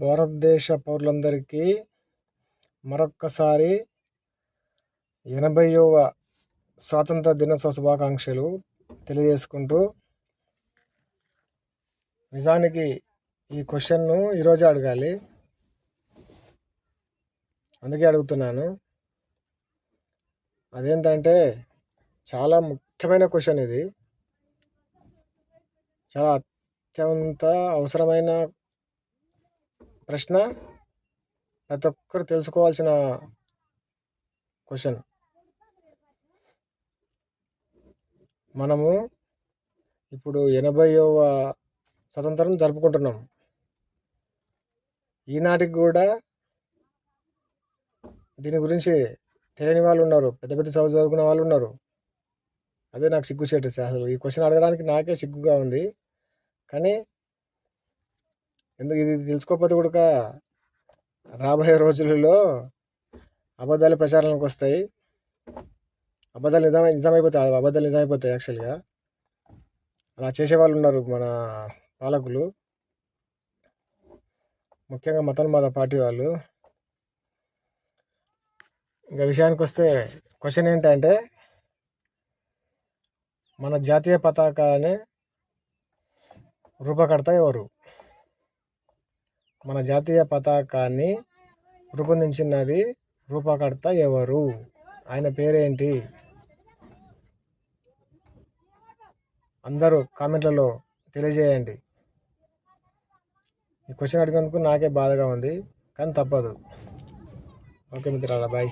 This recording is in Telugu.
భారతదేశ పౌరులందరికీ మరొక్కసారి 80వ స్వాతంత్ర దినోత్సవ శుభాకాంక్షలు తెలియజేసుకుంటూ, నిజానికి ఈ క్వశ్చన్ను ఈరోజే అడగాలి, అందుకే అడుగుతున్నాను. అదేంటంటే చాలా ముఖ్యమైన క్వశ్చన్ ఇది, చాలా అత్యంత అవసరమైన ప్రశ్న, ప్రతి ఒక్కరు తెలుసుకోవాల్సిన క్వశ్చన్. మనము ఇప్పుడు 80వ స్వతంత్రం జరుపుకుంటున్నాం. ఈనాటికి కూడా దీని గురించి తెలియని వాళ్ళు ఉన్నారు, పెద్ద పెద్ద చదువుకున్న వాళ్ళు ఉన్నారు. అదే నాకు సిగ్గుచేటు. అసలు ఈ క్వశ్చన్ అడగడానికి నాకే సిగ్గుగా ఉంది. కానీ ఎందుకు ఇది తెలుసుకోకపోతే కూడా రాబోయే రోజులలో అబద్ధాలు ప్రచారంలోకి వస్తాయి. అబద్ధాలు నిజమైపోతాయి. యాక్చువల్గా అలా చేసేవాళ్ళు ఉన్నారు మన పాలకులు, ముఖ్యంగా మత పార్టీ వాళ్ళు. ఇంకా విషయానికి వస్తే క్వశ్చన్ ఏంటంటే, మన జాతీయ పతాకాన్ని రూపకర్త ఎవరు? మన జాతీయ పతాకాన్ని రూపొందించినది రూపకర్త ఎవరు? ఆయన పేరేంటి? అందరూ కామెంట్లలో తెలియజేయండి. ఈ క్వశ్చన్ అడిగినందుకు నాకే బాధగా ఉంది, కానీ తప్పదు. ఓకే మిత్రులారా, బాయ్.